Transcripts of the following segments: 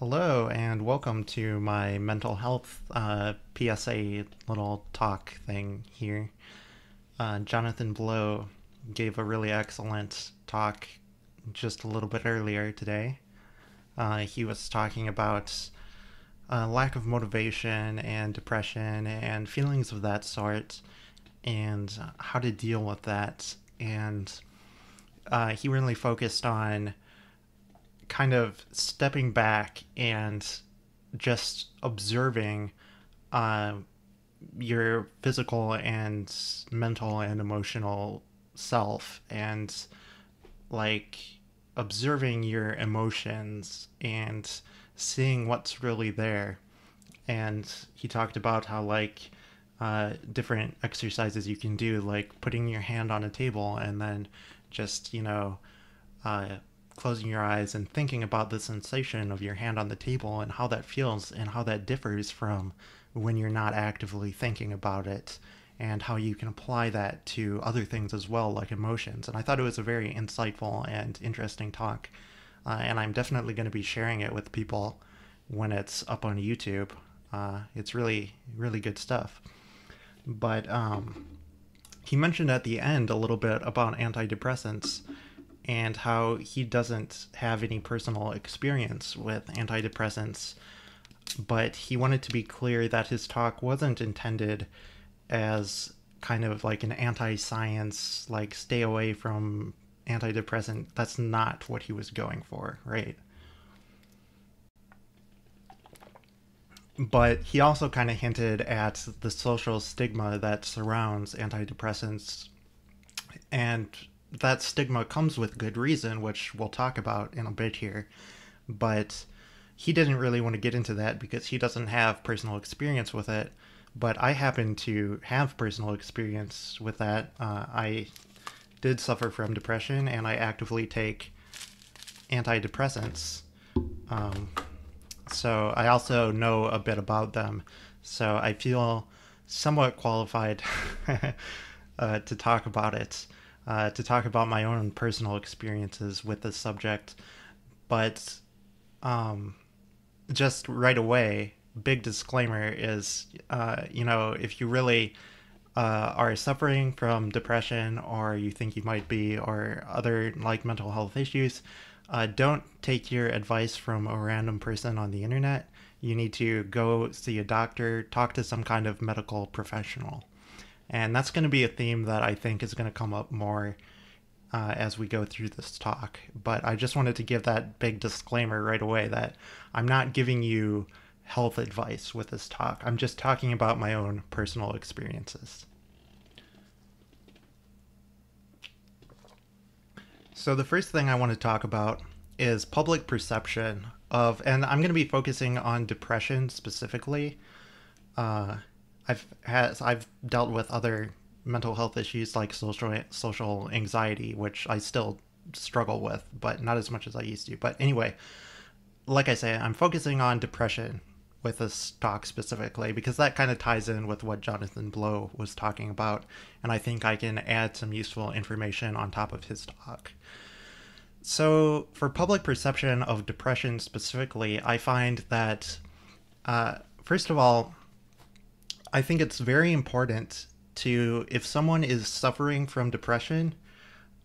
Hello and welcome to my mental health PSA little talk thing here. Jonathan Blow gave a really excellent talk just a little bit earlier today. He was talking about lack of motivation and depression and feelings of that sort and how to deal with that. And he really focused on kind of stepping back and just observing uh, your physical and mental and emotional self and like observing your emotions and seeing what's really there. And he talked about how different exercises you can do, like putting your hand on a table and then just uh, closing your eyes and thinking about the sensation of your hand on the table and how that feels and how that differs from when you're not actively thinking about it, and how you can apply that to other things as well, like emotions. And I thought it was a very insightful and interesting talk. And I'm definitely going to be sharing it with people when it's up on YouTube. It's really, really good stuff. But he mentioned at the end a little bit about antidepressants and how he doesn't have any personal experience with antidepressants, but he wanted to be clear that his talk wasn't intended as kind of like an anti-science, like stay away from antidepressant. That's not what he was going for, right? But he also kind of hinted at the social stigma that surrounds antidepressants, and that stigma comes with good reason, which we'll talk about in a bit here. But he didn't really want to get into that because he doesn't have personal experience with it. But I happen to have personal experience with that. I did suffer from depression, and I actively take antidepressants. Um, so I also know a bit about them. So I feel somewhat qualified to talk about it, to talk about my own personal experiences with this subject. But just right away, big disclaimer is, if you really are suffering from depression, or you think you might be, or other like mental health issues, don't take your advice from a random person on the internet. You need to go see a doctor, talk to some kind of medical professional. And that's going to be a theme that I think is going to come up more as we go through this talk. But I just wanted to give that big disclaimer right away that I'm not giving you health advice with this talk. I'm just talking about my own personal experiences. So the first thing I want to talk about is public perception of, and I'm going to be focusing on depression specifically. Uh, I've dealt with other mental health issues like social anxiety, which I still struggle with, but not as much as I used to. But anyway, like I say, I'm focusing on depression with this talk specifically because that kind of ties in with what Jonathan Blow was talking about, and I think I can add some useful information on top of his talk. So, for public perception of depression specifically, I find that, first of all, I think it's very important to, if someone is suffering from depression,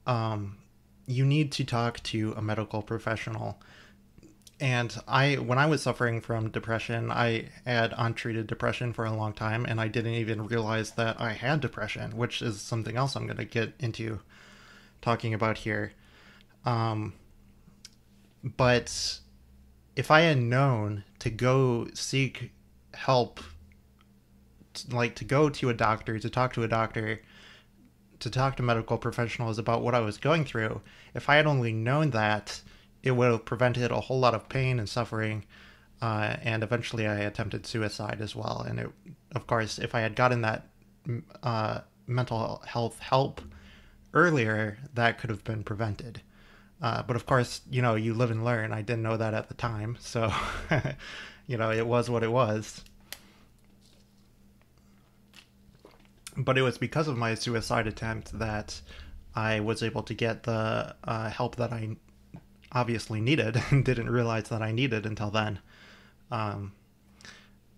you need to talk to a medical professional. And when I was suffering from depression, I had untreated depression for a long time, and I didn't even realize that I had depression, which is something else I'm going to get into talking about here. But if I had known to go seek help, like to go to a doctor, to talk to a doctor, to talk to medical professionals about what I was going through, if I had only known that, it would have prevented a whole lot of pain and suffering. And eventually I attempted suicide as well. And it, of course, if I had gotten that mental health help earlier, that could have been prevented. But of course, you live and learn. I didn't know that at the time. So, it was what it was. But it was because of my suicide attempt that I was able to get the help that obviously needed and didn't realize that I needed until then. Um,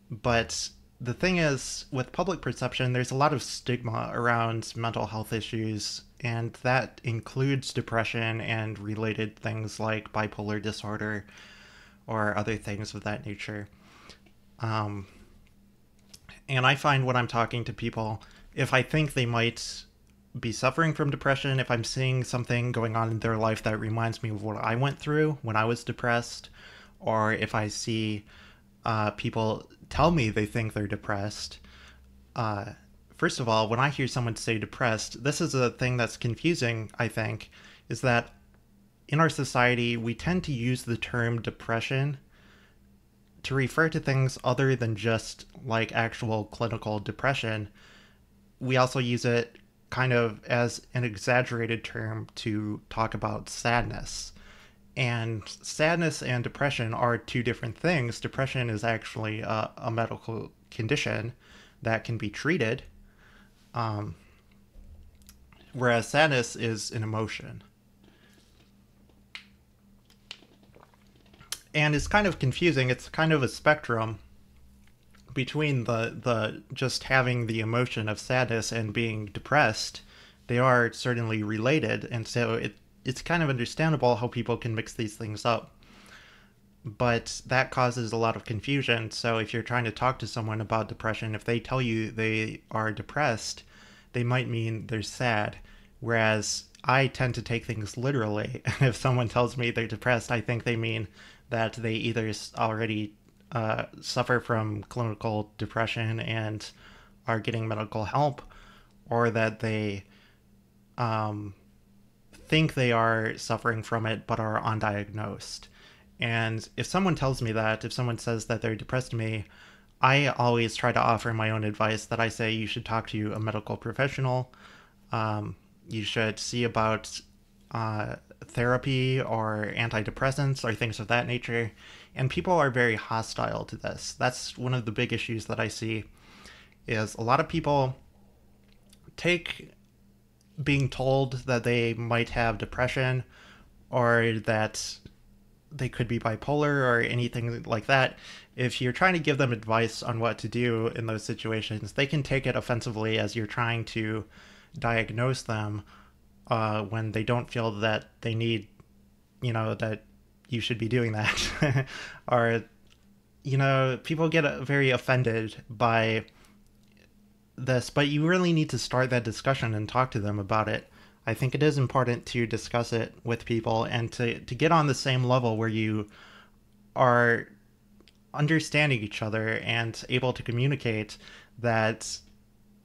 but the thing is, with public perception, there's a lot of stigma around mental health issues, and that includes depression and related things like bipolar disorder or other things of that nature. Um, and I find when I'm talking to people, if I think they might be suffering from depression, if I'm seeing something going on in their life that reminds me of what I went through when I was depressed, or if I see people tell me they think they're depressed, uh, first of all, when I hear someone say depressed, this is a thing that's confusing, I think, is that in our society, we tend to use the term depression to refer to things other than just like actual clinical depression. We also use it kind of as an exaggerated term to talk about sadness. And sadness and depression are two different things. Depression is actually a medical condition that can be treated, um, whereas sadness is an emotion. And it's kind of confusing. It's kind of a spectrum between the just having the emotion of sadness and being depressed. They are certainly related, and so it's kind of understandable how people can mix these things up. But that causes a lot of confusion. So if you're trying to talk to someone about depression, if they tell you they are depressed, they might mean they're sad. Whereas I tend to take things literally. And if someone tells me they're depressed, I think they mean that they either already suffer from clinical depression and are getting medical help, or that they think they are suffering from it but are undiagnosed. And if someone tells me that, if someone says that they're depressed to me, I always try to offer my own advice that I say you should talk to a medical professional. You should see about therapy or antidepressants or things of that nature. And people are very hostile to this. That's one of the big issues that I see, is a lot of people take being told that they might have depression or that they could be bipolar or anything like that. If you're trying to give them advice on what to do in those situations, they can take it offensively as you're trying to diagnose them when they don't feel that they need, that you should be doing that. Or, people get very offended by this, but you really need to start that discussion and talk to them about it. I think it is important to discuss it with people and to get on the same level where you are understanding each other and able to communicate that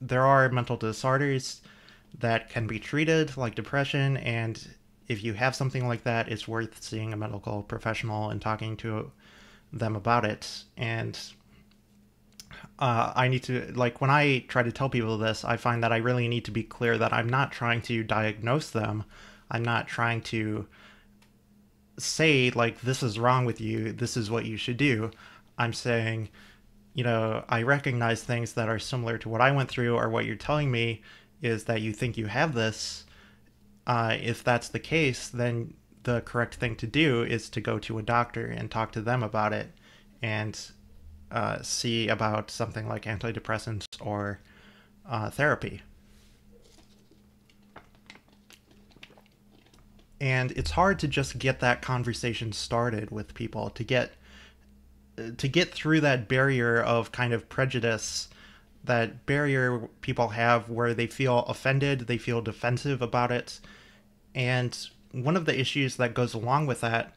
there are mental disorders that can be treated, like depression, and if you have something like that, it's worth seeing a medical professional and talking to them about it. And I need to, like, when I try to tell people this, I find that I really need to be clear that I'm not trying to diagnose them. I'm not trying to say, like, this is wrong with you, this is what you should do. I'm saying, I recognize things that are similar to what I went through, or what you're telling me is that you think you have this. If that's the case, then the correct thing to do is to go to a doctor and talk to them about it and see about something like antidepressants or therapy. And it's hard to just get that conversation started with people, to get through that barrier of kind of prejudice, that barrier people have where they feel offended, they feel defensive about it. And one of the issues that goes along with that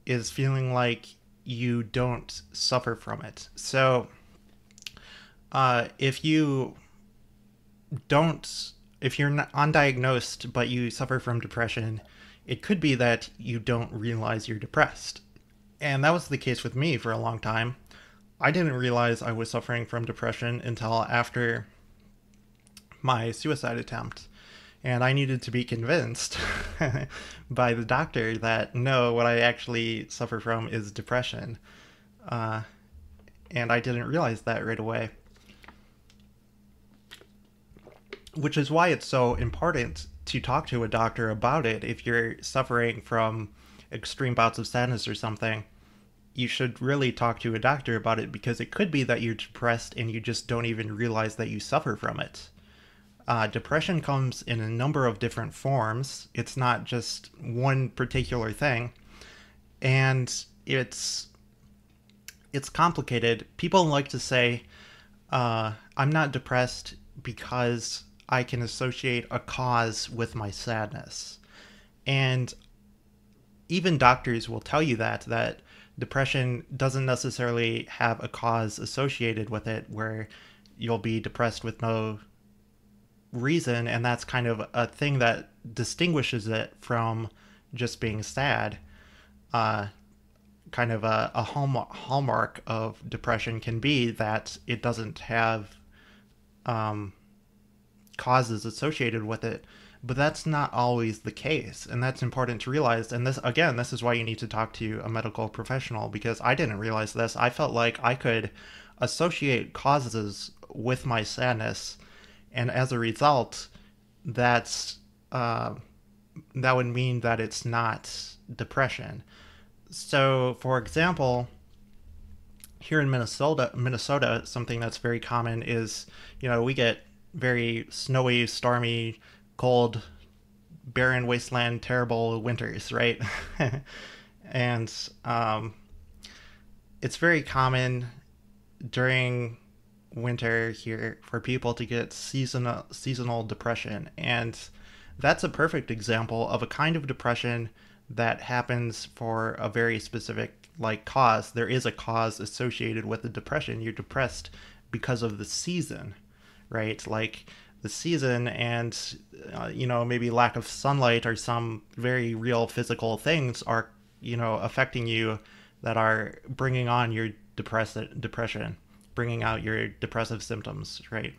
is feeling like you don't suffer from it. So if you're not undiagnosed but you suffer from depression, it could be that you don't realize you're depressed. And that was the case with me for a long time. I didn't realize I was suffering from depression until after my suicide attempt. And I needed to be convinced by the doctor that no, what I actually suffer from is depression. And I didn't realize that right away. Which is why it's so important to talk to a doctor about it if you're suffering from extreme bouts of sadness or something, you should really talk to a doctor about it, because it could be that you're depressed and you just don't even realize that you suffer from it. Depression comes in a number of different forms. It's not just one particular thing, and it's complicated. People like to say, I'm not depressed because I can associate a cause with my sadness. And even doctors will tell you that depression doesn't necessarily have a cause associated with it, where you'll be depressed with no reason, and that's kind of a thing that distinguishes it from just being sad. Kind of a hallmark of depression can be that it doesn't have causes associated with it, but that's not always the case, and that's important to realize. And this is why you need to talk to a medical professional, because I didn't realize this. I felt like I could associate causes with my sadness, and as a result, that's that would mean that it's not depression. So, for example, here in Minnesota, something that's very common is, we get very snowy, stormy, cold, barren wasteland, terrible winters, right? And it's very common during winter here for people to get seasonal depression, and that's a perfect example of a kind of depression that happens for a very specific cause. There is a cause associated with the depression. You're depressed because of the season, right? Like the season, and maybe lack of sunlight or some very real physical things are affecting you, that are bringing on your depression, bringing out your depressive symptoms, right?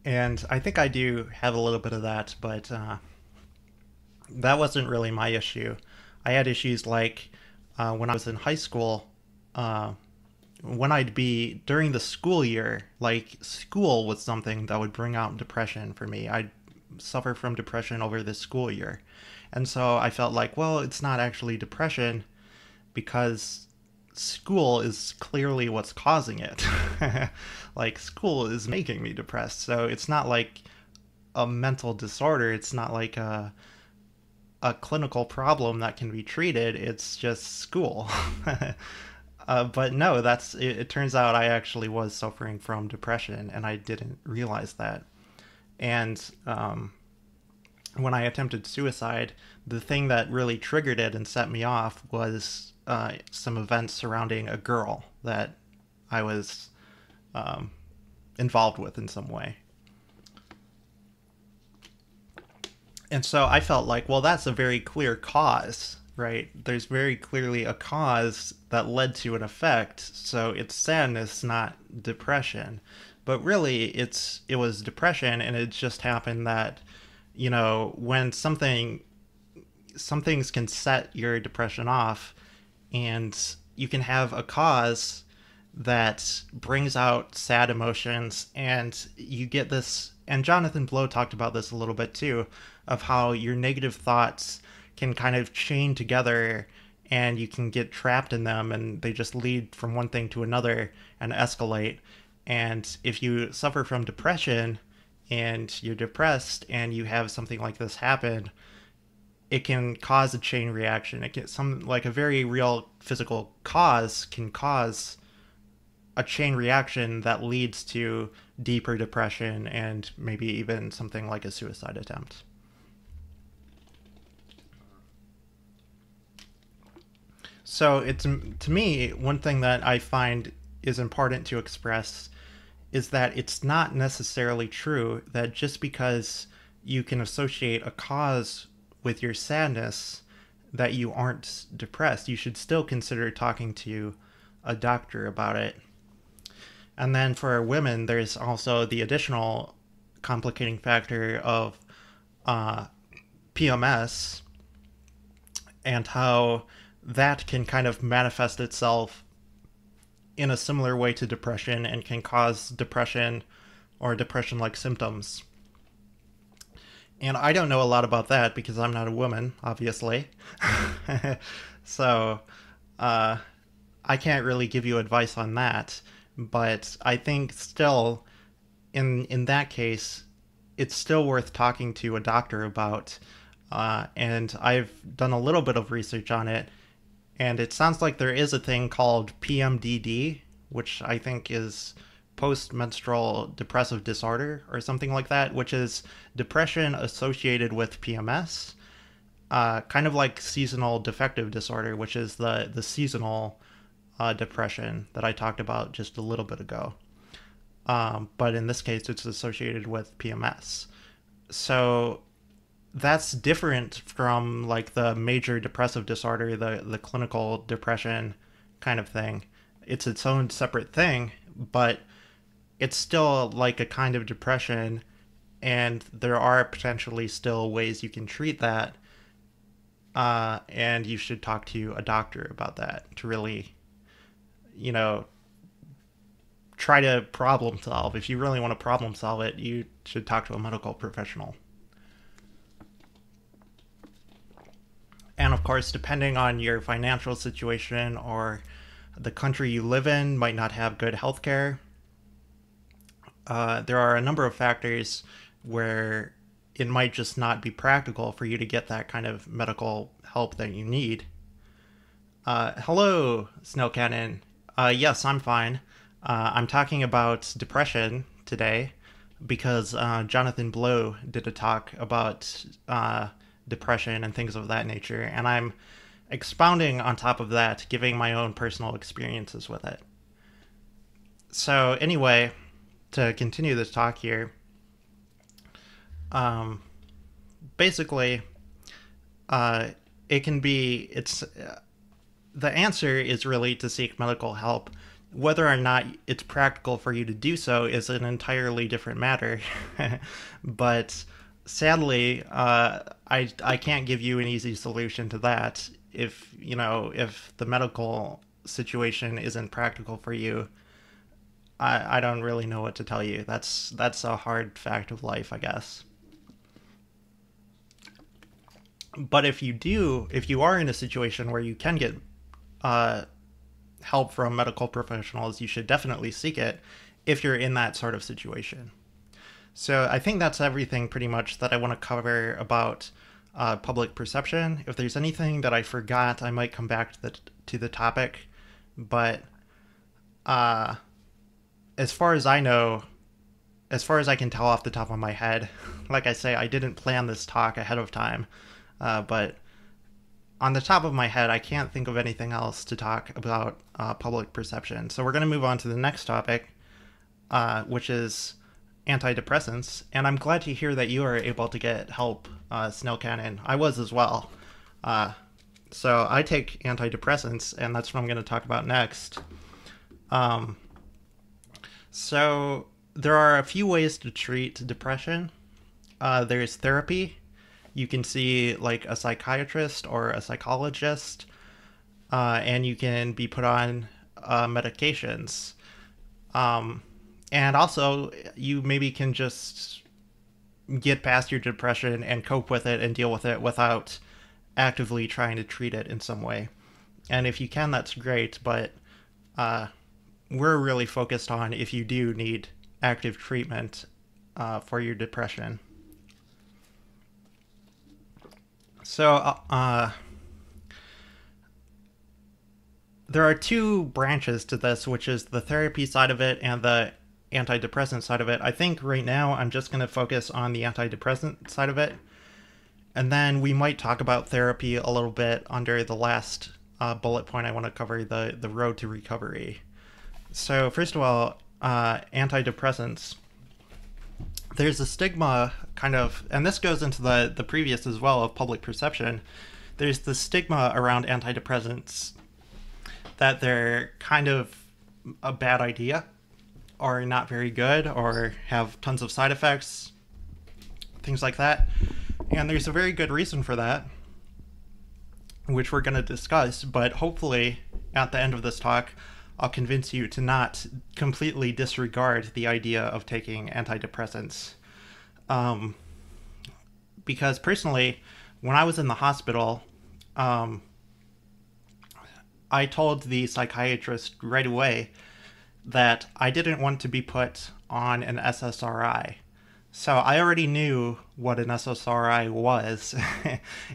And I think I do have a little bit of that, but that wasn't really my issue. I had issues like when I was in high school, when I'd be during the school year, like school was something that would bring out depression for me. I'd suffer from depression over the school year. And so I felt like, well, it's not actually depression, because school is clearly what's causing it. Like school is making me depressed. So it's not like a mental disorder. It's not like a clinical problem that can be treated. It's just school. But no, it turns out I actually was suffering from depression, and I didn't realize that. And when I attempted suicide, the thing that really triggered it and set me off was some events surrounding a girl that I was involved with in some way. And so I felt like, well, that's a very clear cause, right? There's very clearly a cause that led to an effect, so it's sadness, not depression. But really, it was depression, and it just happened that, when some things can set your depression off, and you can have a cause that brings out sad emotions, and you get this. And Jonathan Blow talked about this a little bit too, of how your negative thoughts can kind of chain together, and you can get trapped in them, and they just lead from one thing to another and escalate. And if you suffer from depression and you're depressed and you have something like this happen, it can cause a chain reaction. It can, a very real physical cause can cause a chain reaction that leads to deeper depression and maybe even something like a suicide attempt. So to me, one thing that I find is important to express is that it's not necessarily true that just because you can associate a cause with your sadness that you aren't depressed. You should still consider talking to a doctor about it. And then for women, there's also the additional complicating factor of PMS, and how that can kind of manifest itself in a similar way to depression and can cause depression or depression-like symptoms. And I don't know a lot about that because I'm not a woman, obviously. So, uh, I can't really give you advice on that. But I think still, in that case, it's still worth talking to a doctor about. And I've done a little bit of research on it, and it sounds like there is a thing called PMDD, which I think is post-menstrual depressive disorder or something like that, which is depression associated with PMS, kind of like seasonal defective disorder, which is the seasonal depression that I talked about just a little bit ago. But in this case, it's associated with PMS. So that's different from like the major depressive disorder, the clinical depression kind of thing. It's its own separate thing, but it's still like a kind of depression, and there are potentially still ways you can treat that. And you should talk to a doctor about that to really, you know, try to problem solve. If you really want to problem solve it, you should talk to a medical professional. And of course, depending on your financial situation or the country you live in might not have good health care. There are a number of factors where it might just not be practical for you to get that kind of medical help that you need. Hello, Snailcannon. Yes, I'm fine. I'm talking about depression today because Jonathan Blow did a talk about depression and things of that nature, and I'm expounding on top of that, giving my own personal experiences with it. So anyway, to continue this talk here, basically, it can be, the answer is really to seek medical help. Whether or not it's practical for you to do so is an entirely different matter. But sadly, I can't give you an easy solution to that. If the medical situation isn't practical for you, I don't really know what to tell you. That's a hard fact of life, I guess. But if you are in a situation where you can get help from medical professionals, you should definitely seek it if you're in that sort of situation. So I think that's everything pretty much that I want to cover about public perception. If there's anything that I forgot, I might come back to the topic. But as far as I know, as far as I can tell off the top of my head, like I say, I didn't plan this talk ahead of time. But on the top of my head, I can't think of anything else to talk about public perception. So we're going to move on to the next topic, which is antidepressants. And I'm glad to hear that you are able to get help, Snailcannon. I was as well. So I take antidepressants, and that's what I'm going to talk about next. So there are a few ways to treat depression. There's therapy. You can see like a psychiatrist or a psychologist, and you can be put on medications. And also, you maybe can just get past your depression and cope with it and deal with it without actively trying to treat it in some way. And if you can, that's great, but we're really focused on if you do need active treatment for your depression. So, there are two branches to this, which is the therapy side of it and the antidepressant side of it. I think right now I'm just going to focus on the antidepressant side of it. And then we might talk about therapy a little bit under the last bullet point I want to cover, the road to recovery. So first of all, antidepressants. There's a stigma kind of, and this goes into the previous as well of public perception. There's the stigma around antidepressants that they're kind of a bad idea or not very good or have tons of side effects, things like that. And there's a very good reason for that, which we're going to discuss, but hopefully at the end of this talk, I'll convince you to not completely disregard the idea of taking antidepressants. because personally, when I was in the hospital, I told the psychiatrist right away that I didn't want to be put on an SSRI. So I already knew what an SSRI was,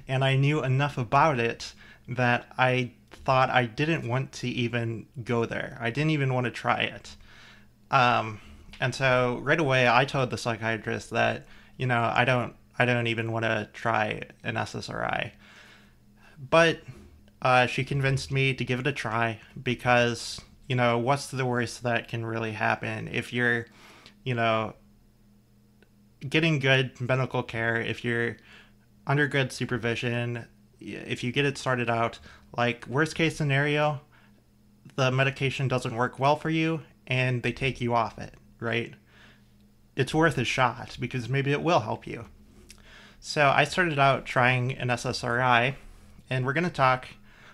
and I knew enough about it that I thought I didn't want to even go there. I didn't even want to try it. And so right away I told the psychiatrist that, I don't even want to try an SSRI. But she convinced me to give it a try because, what's the worst that can really happen if you're, getting good medical care, if you're under good supervision, if you get it started out, like worst case scenario, the medication doesn't work well for you and they take you off it, right? It's worth a shot because maybe it will help you. So I started out trying an SSRI, and we're going to talk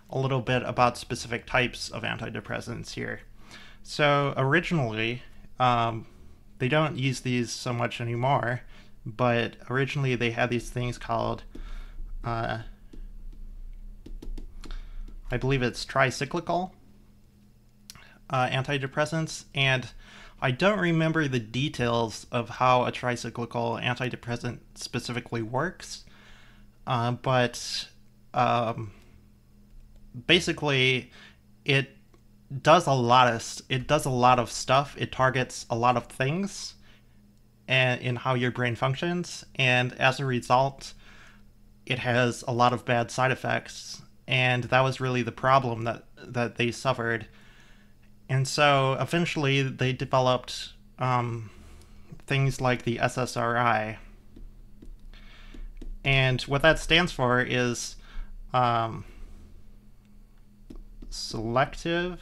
a little bit about specific types of antidepressants here. So originally, they don't use these so much anymore, but originally they had these things called, I believe it's tri-cyclical antidepressants, and I don't remember the details of how a tri-cyclical antidepressant specifically works, but basically it does a lot of stuff. It targets a lot of things and in how your brain functions, and as a result it has a lot of bad side effects, and that was really the problem that they suffered. And so eventually they developed things like the SSRI, and what that stands for is selective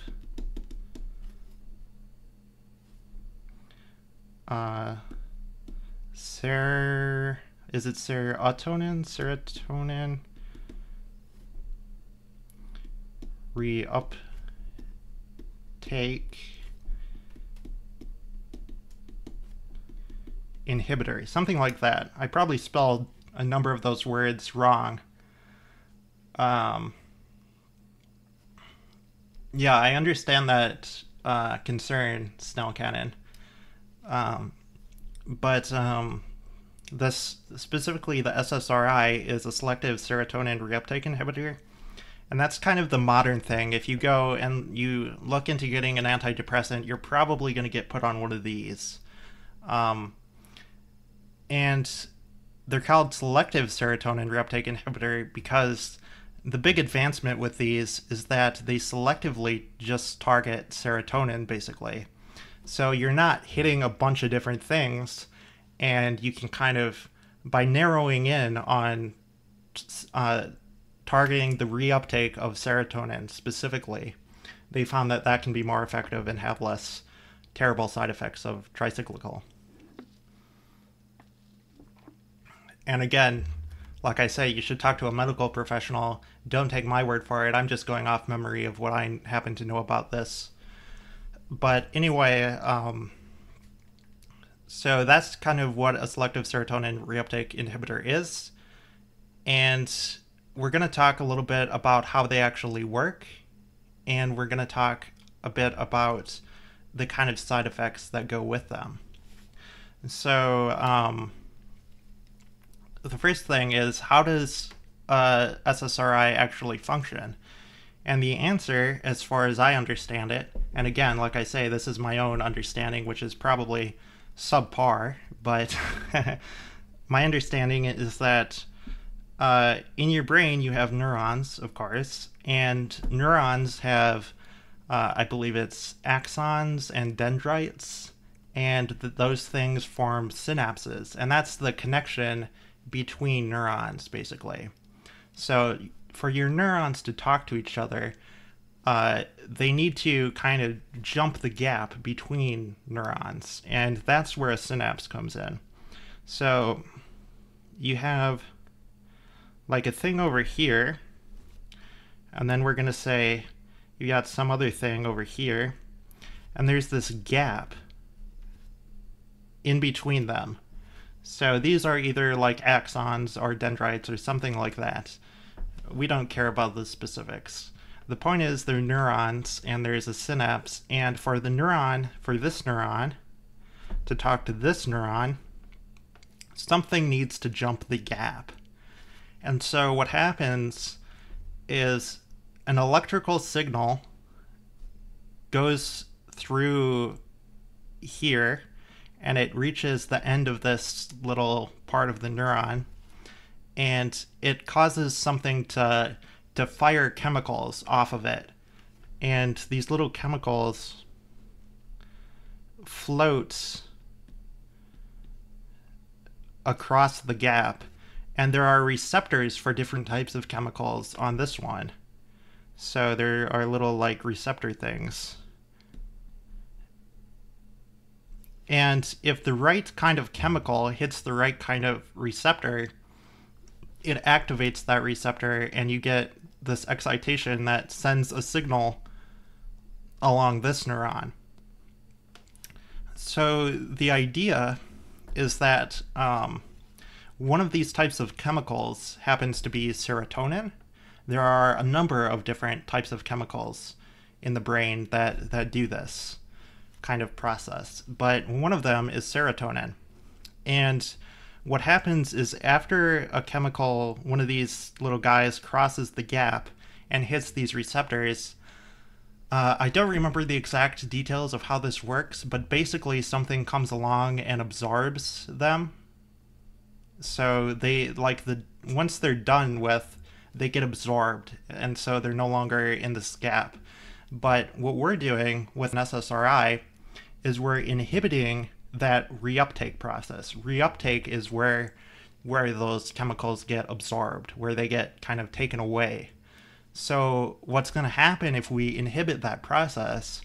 serotonin reuptake inhibitor, something like that. I probably spelled a number of those words wrong. Yeah, I understand that concern, snailcannon. But this specifically the SSRI is a selective serotonin reuptake inhibitor, and that's kind of the modern thing. If you go and you look into getting an antidepressant, you're probably going to get put on one of these, and they're called selective serotonin reuptake inhibitor because the big advancement with these is that they selectively just target serotonin, basically. So you're not hitting a bunch of different things, and you can kind of, by narrowing in on targeting the reuptake of serotonin specifically, they found that that can be more effective and have less terrible side effects of tricyclical. And again, like I say, you should talk to a medical professional. Don't take my word for it. I'm just going off memory of what I happen to know about this. But anyway, so that's kind of what a selective serotonin reuptake inhibitor is. And we're going to talk a little bit about how they actually work. And we're going to talk a bit about the kind of side effects that go with them. So the first thing is, how does SSRI actually function? And the answer, as far as I understand it, and again, like I say, this is my own understanding, which is probably subpar, but my understanding is that in your brain you have neurons, of course, and neurons have, I believe it's axons and dendrites, and those things form synapses, and that's the connection between neurons, basically. So for your neurons to talk to each other, they need to kind of jump the gap between neurons, and that's where a synapse comes in. So you have like a thing over here, and then we're going to say you got some other thing over here, and there's this gap in between them. So these are either like axons or dendrites or something like that. We don't care about the specifics. The point is they're neurons and there's a synapse, and for the neuron, for this neuron to talk to this neuron, something needs to jump the gap. And so what happens is an electrical signal goes through here and it reaches the end of this little part of the neuron, and it causes something to fire chemicals off of it. And these little chemicals float across the gap, and there are receptors for different types of chemicals on this one. So there are little like receptor things. And if the right kind of chemical hits the right kind of receptor, it activates that receptor and you get this excitation that sends a signal along this neuron. So the idea is that one of these types of chemicals happens to be serotonin. There are a number of different types of chemicals in the brain that do this kind of process, but one of them is serotonin. And what happens is after a chemical, one of these little guys crosses the gap and hits these receptors, I don't remember the exact details of how this works, but basically something comes along and absorbs them. So they once they're done with, they get absorbed, and so they're no longer in this gap. But what we're doing with an SSRI is we're inhibiting that reuptake process. Reuptake is where those chemicals get absorbed, where they get kind of taken away. So what's going to happen if we inhibit that process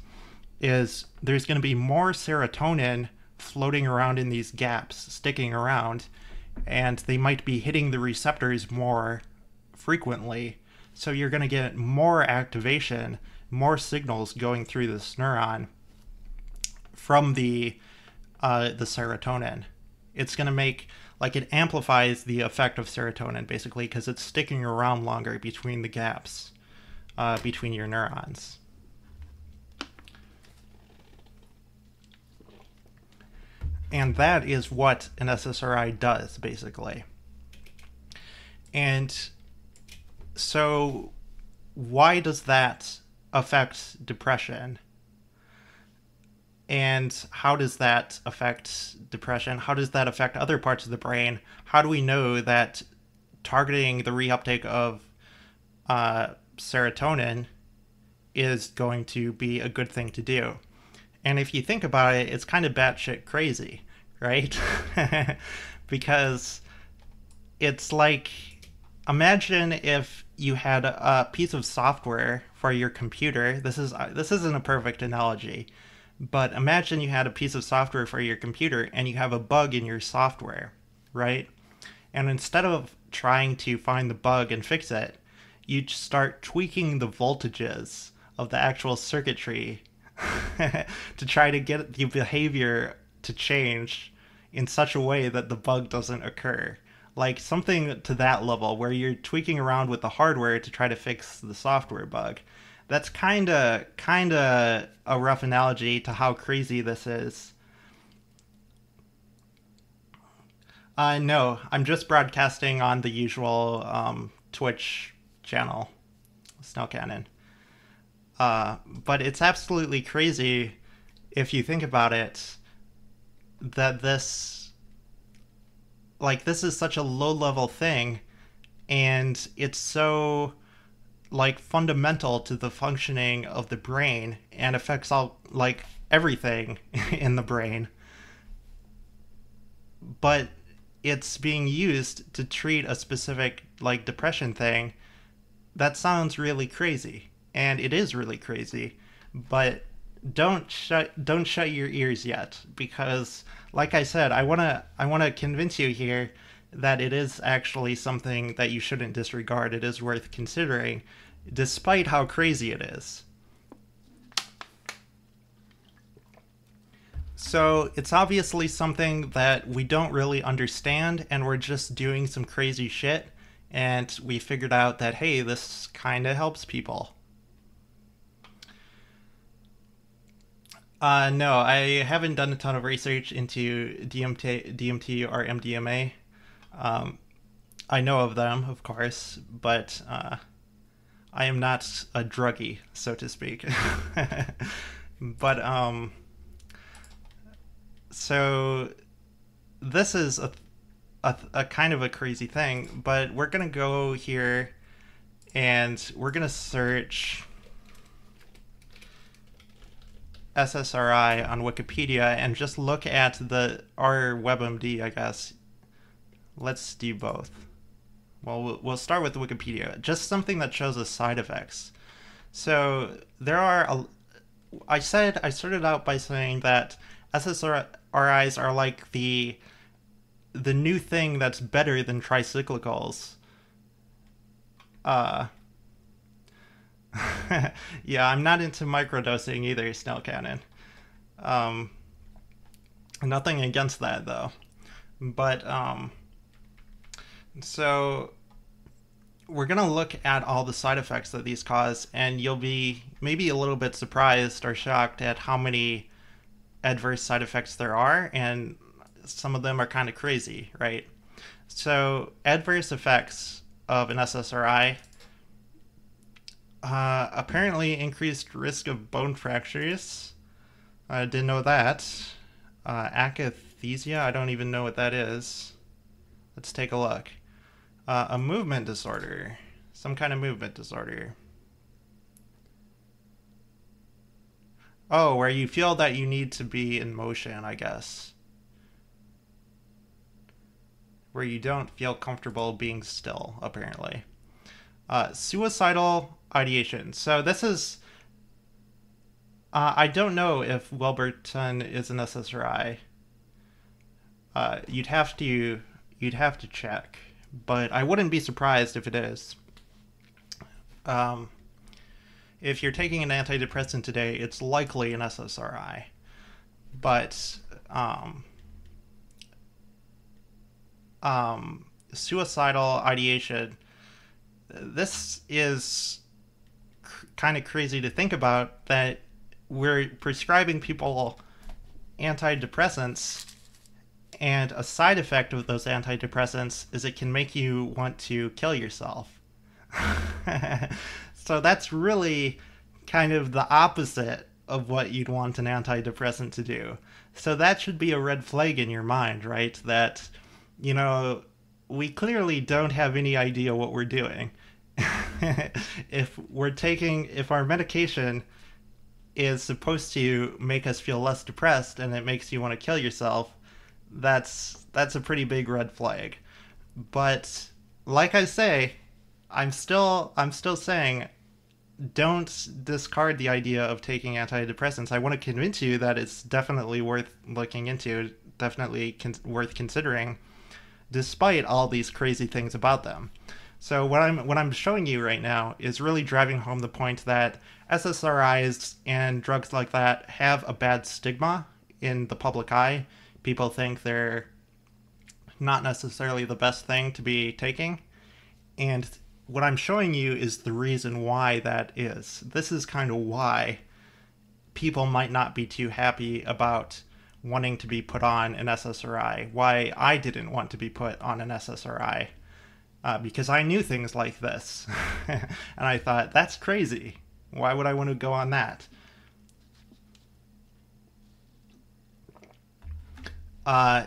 is there's going to be more serotonin floating around in these gaps, sticking around, and they might be hitting the receptors more frequently. So you're going to get more activation, more signals going through this neuron from the serotonin. It's going to make, like, it amplifies the effect of serotonin, basically, because it's sticking around longer between the gaps between your neurons. And that is what an SSRI does, basically. And so why does that affect depression? And how does that affect depression? How does that affect other parts of the brain? How do we know that targeting the reuptake of serotonin is going to be a good thing to do? And if you think about it, it's kind of batshit crazy, right? Because it's like, imagine if you had a piece of software for your computer. This isn't a perfect analogy, but imagine you had a piece of software for your computer and you have a bug in your software, right? And instead of trying to find the bug and fix it, you start tweaking the voltages of the actual circuitry to try to get the behavior to change in such a way that the bug doesn't occur. Like something to that level where you're tweaking around with the hardware to try to fix the software bug. That's kind of a rough analogy to how crazy this is. No, I'm just broadcasting on the usual Twitch channel, Snailcannon. But it's absolutely crazy if you think about it, that this is such a low-level thing, and it's so like fundamental to the functioning of the brain and affects all, like, everything in the brain. But it's being used to treat a specific, like, depression thing. That sounds really crazy. And it is really crazy, but don't shut your ears yet, because, like I said, I wanna convince you here that it is actually something that you shouldn't disregard. It is worth considering, despite how crazy it is. So it's obviously something that we don't really understand, and we're just doing some crazy shit. And we figured out that, hey, this kind of helps people. No, I haven't done a ton of research into DMT or MDMA. Um, I know of them, of course, but I am not a druggie, so to speak. But so this is a kind of a crazy thing, but we're gonna go here and we're gonna search SSRI on Wikipedia and just look at our WebMD, I guess. Let's do both. Well, we'll start with Wikipedia. Just something that shows us side effects. So there are. I started out by saying that SSRIs are like the new thing that's better than tri-cyclicals. Yeah, I'm not into microdosing either, snailcannon. Um, Nothing against that though. But so we're gonna look at all the side effects that these cause, and you'll be maybe a little bit surprised or shocked at how many adverse side effects there are, and some of them are kind of crazy, right? So adverse effects of an SSRI apparently increased risk of bone fractures. I didn't know that. Akathisia, I don't even know what that is. Let's take a look. A movement disorder. Some kind of movement disorder. Oh, where you feel that you need to be in motion, I guess. Where you don't feel comfortable being still, apparently. Suicidal ideation. So this is... I don't know if welbutron is an SSRI. You'd have to check, but I wouldn't be surprised if it is. If you're taking an antidepressant today, it's likely an SSRI. But suicidal ideation, this is kind of crazy to think about, that we're prescribing people antidepressants, and a side effect of those antidepressants is it can make you want to kill yourself. So that's really kind of the opposite of what you'd want an antidepressant to do. So that should be a red flag in your mind, right? That, we clearly don't have any idea what we're doing. If our medication is supposed to make us feel less depressed and it makes you want to kill yourself, that's a pretty big red flag. But like I say, I'm still saying, don't discard the idea of taking antidepressants. I want to convince you that it's definitely worth looking into, definitely worth considering, despite all these crazy things about them. So what I'm showing you right now is really driving home the point that SSRIs and drugs like that have a bad stigma in the public eye. People think they're not necessarily the best thing to be taking. And what I'm showing you is the reason why that is. This is kind of why people might not be too happy about wanting to be put on an SSRI, why I didn't want to be put on an SSRI. Because I knew things like this. And I thought, that's crazy. Why would I want to go on that?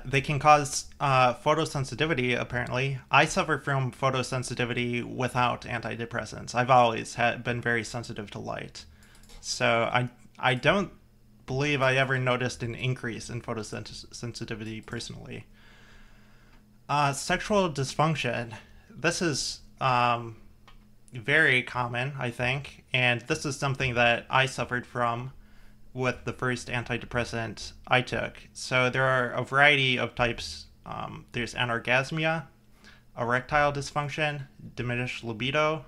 They can cause photosensitivity, apparently. I suffer from photosensitivity without antidepressants. I've always been very sensitive to light. So I don't believe I ever noticed an increase in photosensitivity personally. Sexual dysfunction. This is very common, I think, and this is something that I suffered from with the first antidepressant I took. So there are a variety of types. There's anorgasmia, erectile dysfunction, diminished libido,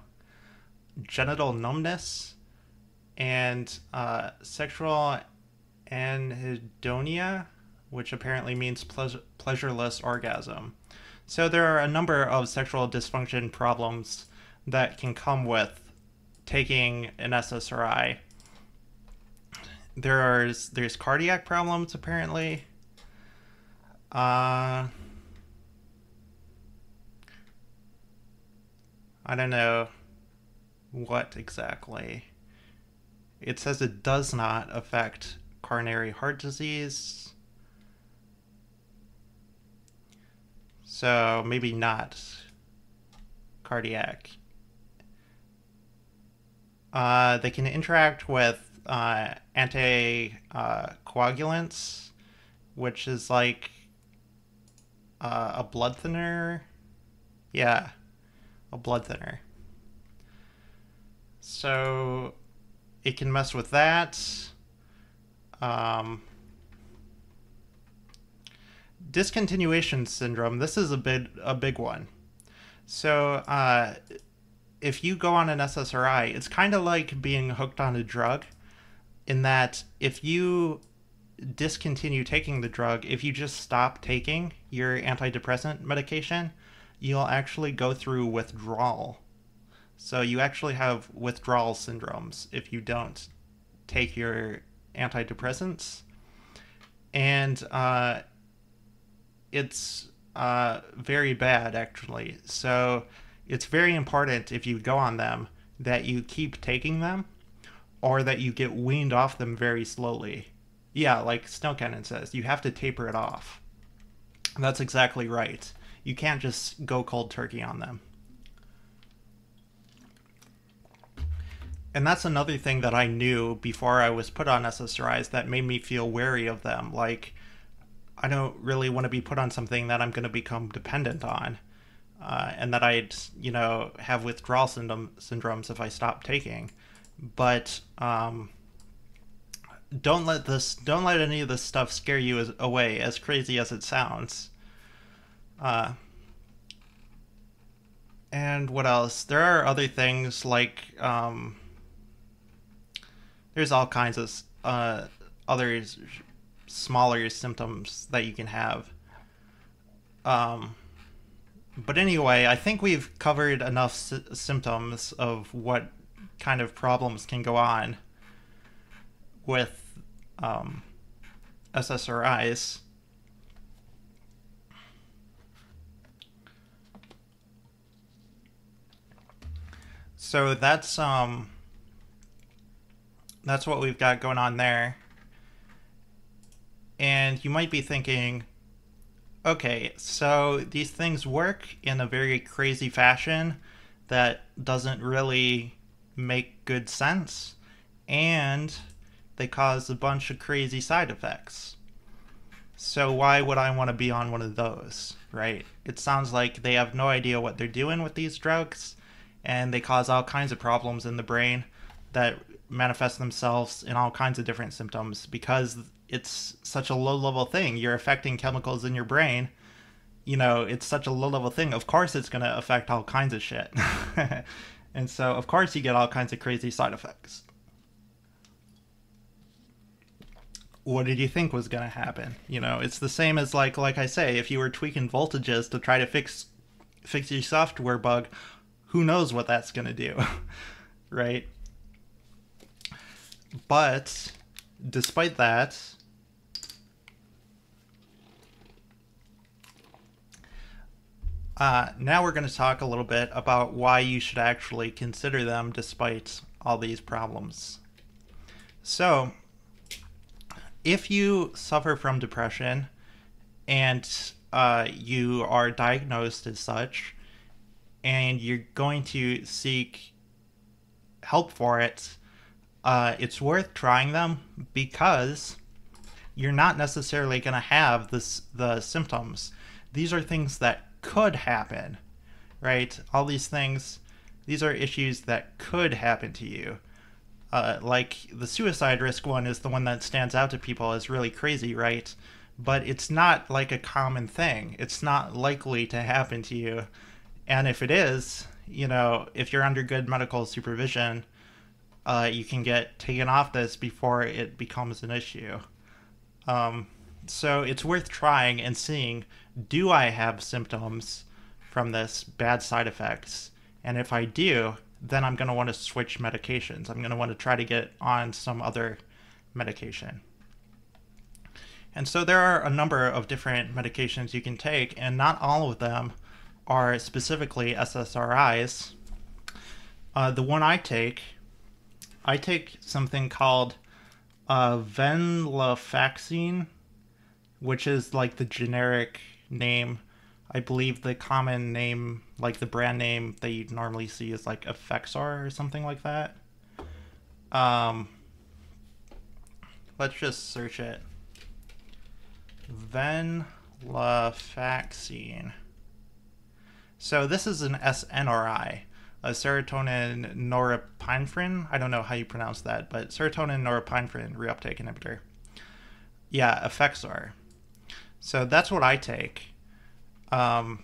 genital numbness, and sexual anhedonia, which apparently means pleasureless orgasm. So there are a number of sexual dysfunction problems that can come with taking an SSRI. There's cardiac problems apparently. I don't know what exactly. It says it does not affect coronary heart disease. So maybe not cardiac. They can interact with anticoagulants, which is like a blood thinner. Yeah, a blood thinner. So it can mess with that. Discontinuation syndrome. This is a big one. So if you go on an SSRI, it's kind of like being hooked on a drug, in that if you discontinue taking the drug, if you just stop taking your antidepressant medication, you'll actually go through withdrawal. So you actually have withdrawal syndromes if you don't take your antidepressants. And it's very bad, actually. So it's very important, if you go on them, that you keep taking them, or that you get weaned off them very slowly. Yeah, like Snailcannon says, you have to taper it off. That's exactly right. You can't just go cold turkey on them. And that's another thing that I knew before I was put on SSRIs that made me feel wary of them. Like, I don't really want to be put on something that I'm going to become dependent on, and that I'd, have withdrawal syndromes if I stop taking. But don't let any of this stuff scare you away, as crazy as it sounds. And what else? There are other things like there's all kinds of other smaller symptoms that you can have. But anyway, I think we've covered enough symptoms of what kind of problems can go on with SSRIs. So that's what we've got going on there. And you might be thinking, okay, so these things work in a very crazy fashion that doesn't really make good sense, and they cause a bunch of crazy side effects. So why would I want to be on one of those, right? It sounds like they have no idea what they're doing with these drugs, and they cause all kinds of problems in the brain that manifest themselves in all kinds of different symptoms because it's such a low-level thing. You're affecting chemicals in your brain. It's such a low-level thing. Of course it's going to affect all kinds of shit. And so, of course, you get all kinds of crazy side effects. What did you think was going to happen? It's the same as, like I say, if you were tweaking voltages to try to fix your software bug, who knows what that's going to do, right? But despite that, now we're going to talk a little bit about why you should actually consider them despite all these problems. So, if you suffer from depression and you are diagnosed as such, and you're going to seek help for it, it's worth trying them because you're not necessarily going to have the symptoms. These are things that could happen, right? All these things, these are issues that could happen to you. Like the suicide risk one is the one that stands out to people as really crazy, right? But it's not like a common thing. It's not likely to happen to you. And if it is, if you're under good medical supervision, you can get taken off this before it becomes an issue. So it's worth trying and seeing, do I have symptoms from this, bad side effects? And if I do, then I'm going to want to switch medications. I'm going to want to try to get on some other medication. And so there are a number of different medications you can take, and not all of them are specifically SSRIs. The one I take something called Venlafaxine, which is like the generic name. I believe the common name, like the brand name that you normally see, is like Effexor or something like that. Let's just search it. Venlafaxine. So this is an SNRI, a serotonin-norepinephrine. I don't know how you pronounce that, but serotonin-norepinephrine reuptake inhibitor. Yeah, Effexor. So that's what I take. And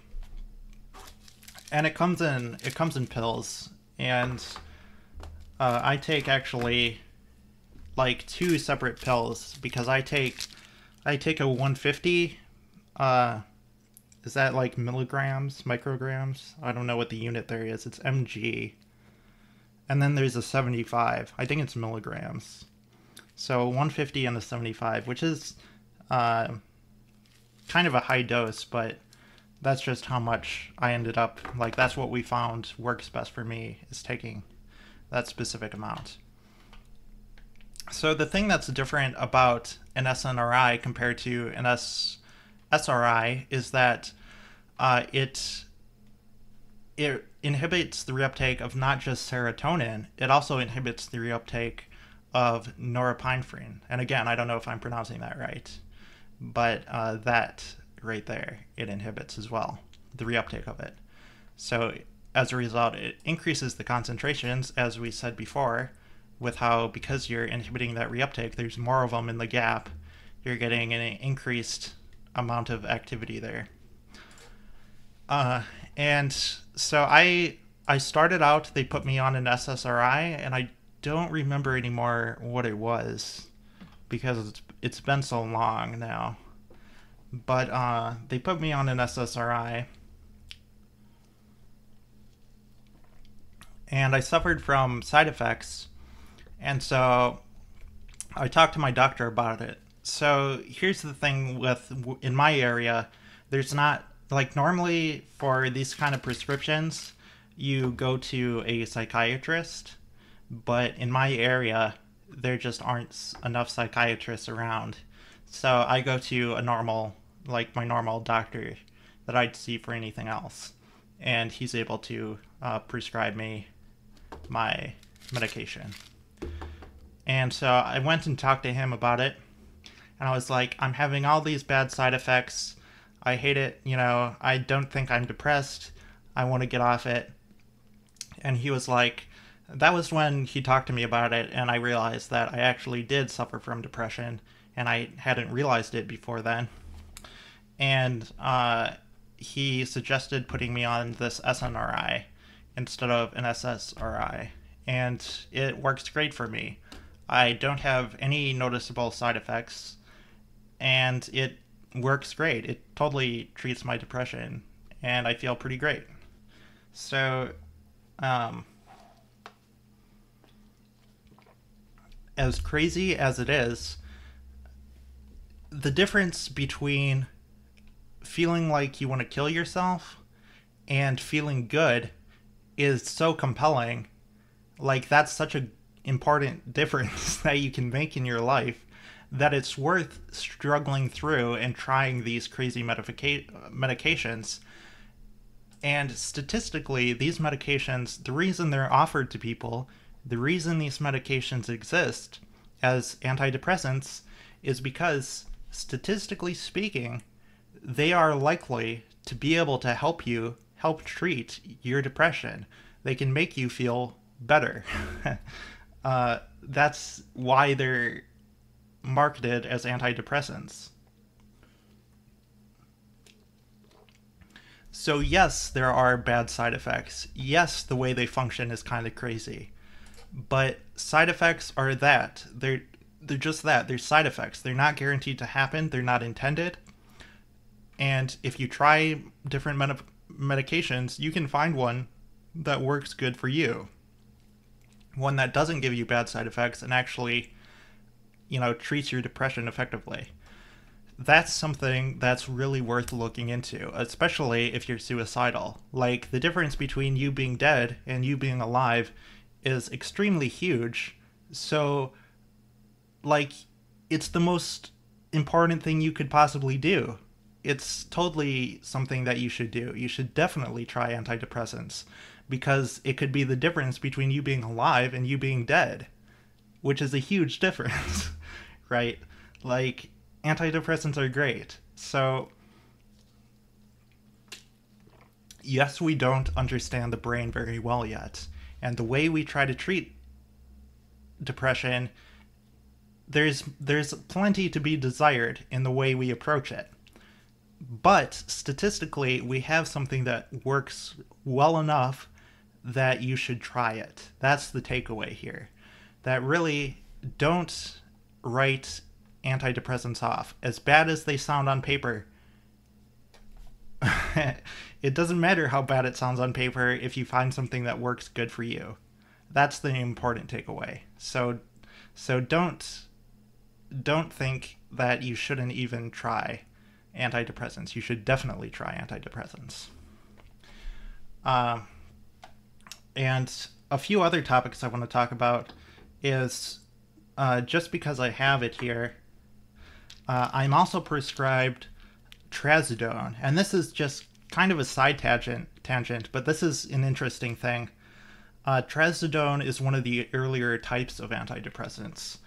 it comes in pills, and I take actually like 2 separate pills, because I take a 150. Is that like milligrams, micrograms? I don't know what the unit there is. It's mg. And then there's a 75. I think it's milligrams. So 150 and a 75, which is kind of a high dose, but that's just how much I ended up, like, that's what we found works best for me, is taking that specific amount. So the thing that's different about an SNRI compared to an SSRI is that it inhibits the reuptake of not just serotonin, it also inhibits the reuptake of norepinephrine. And again, I don't know if I'm pronouncing that right, but that right there, it inhibits as well, the reuptake of it. So as a result, it increases the concentrations, as we said before, with how, because you're inhibiting that reuptake, there's more of them in the gap, you're getting an increased amount of activity there. And so I started out, they put me on an SSRI, and I don't remember anymore what it was, because it's been so long now. But they put me on an SSRI, and I suffered from side effects, and so I talked to my doctor about it. So here's the thing with, in my area, there's not, like, normally for these kind of prescriptions, you go to a psychiatrist, but in my area, there just aren't enough psychiatrists around. So I go to a normal, like my normal doctor that I'd see for anything else, and he's able to prescribe me my medication. And so I went and talked to him about it, and I was like, I'm having all these bad side effects. I hate it, you know, I don't think I'm depressed. I want to get off it. And he was like, that was when he talked to me about it, and I realized that I actually did suffer from depression, and I hadn't realized it before then. And he suggested putting me on this SNRI instead of an SSRI, and it works great for me. I don't have any noticeable side effects, and it works great. It totally treats my depression, and I feel pretty great. So, as crazy as it is, the difference between feeling like you want to kill yourself and feeling good is so compelling. Like, that's such an important difference that you can make in your life, that it's worth struggling through and trying these crazy medications. And statistically, these medications, the reason they're offered to people, the reason these medications exist as antidepressants, is because, statistically speaking, they are likely to be able to help treat your depression. They can make you feel better. That's why they're marketed as antidepressants. So yes, there are bad side effects. Yes, the way they function is kind of crazy. But side effects are that. they're just that. They're side effects. They're not guaranteed to happen. They're not intended. And if you try different medications, you can find one that works good for you. One that doesn't give you bad side effects and actually, treats your depression effectively. That's something that's really worth looking into, especially if you're suicidal. Like, the difference between you being dead and you being alive is extremely huge. So, like, it's the most important thing you could possibly do. It's totally something that you should do. You should definitely try antidepressants, because it could be the difference between you being alive and you being dead, which is a huge difference, right? Like, antidepressants are great. So, yes, we don't understand the brain very well yet. And the way we try to treat depression, there's plenty to be desired in the way we approach it. But statistically, we have something that works well enough that you should try it. That's the takeaway here. That really, don't write antidepressants off. As bad as they sound on paper, it doesn't matter how bad it sounds on paper if you find something that works good for you. That's the important takeaway. So don't think that you shouldn't even try antidepressants. You should definitely try antidepressants. And a few other topics I want to talk about is, just because I have it here, I'm also prescribed Trazodone. And this is just kind of a side tangent, but this is an interesting thing. Trazodone is one of the earlier types of antidepressants.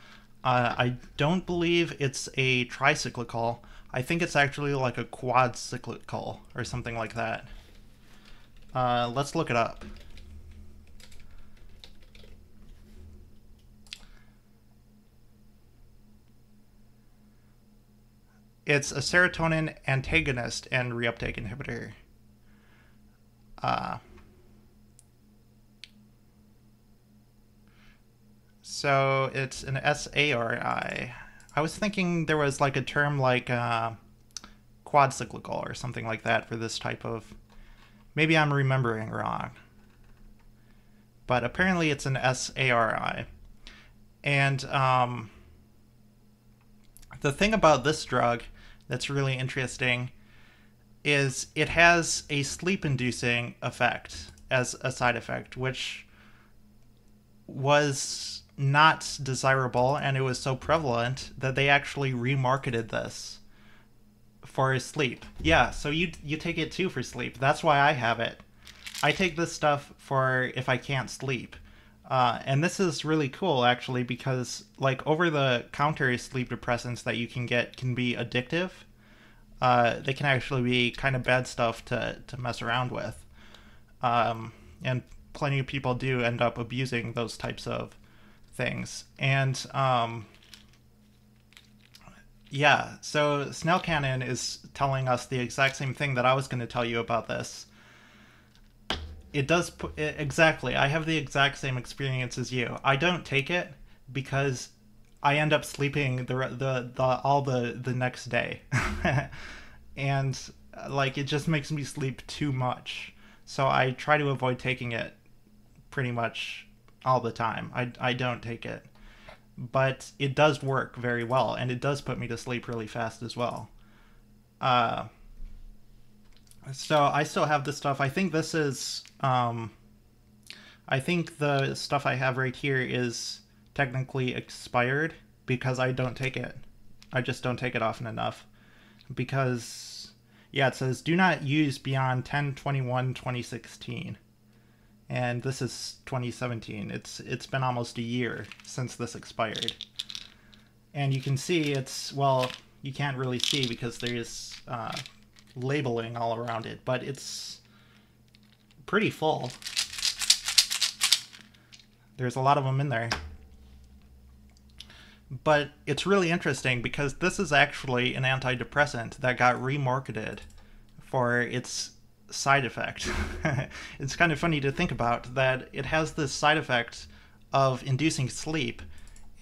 I don't believe it's a tri-cyclical. I think it's actually like a quad-cyclical or something like that. Let's look it up. It's a serotonin antagonist and reuptake inhibitor. So it's an SARI. I was thinking there was like a term like quad cyclical or something like that for this type of... Maybe I'm remembering wrong. But apparently it's an SARI. And the thing about this drug that's really interesting is it has a sleep-inducing effect as a side effect, which was not desirable, and it was so prevalent that they actually remarketed this for sleep. Yeah, so you take it too for sleep. That's why I have it. I take this stuff for if I can't sleep. And this is really cool, actually, because like over-the-counter sleep depressants that you can get can be addictive. They can actually be kind of bad stuff to mess around with. And plenty of people do end up abusing those types of things. And yeah, so snailcannon is telling us the exact same thing that I was going to tell you about this. It does exactly. I have the exact same experience as you. I don't take it because I end up sleeping all the next day, and like it just makes me sleep too much. So I try to avoid taking it pretty much all the time. I don't take it, but it does work very well, and it does put me to sleep really fast as well. So I still have this stuff. I think this is, I think the stuff I have right here is technically expired because I don't take it. I just don't take it often enough. Because, yeah, it says do not use beyond 10/21/2016. And this is 2017. It's been almost a year since this expired. And you can see it's, well, you can't really see because there's labeling all around it, but it's pretty full. There's a lot of them in there. But it's really interesting because this is actually an antidepressant that got remarketed for its side effect. It's kind of funny to think about that it has this side effect of inducing sleep,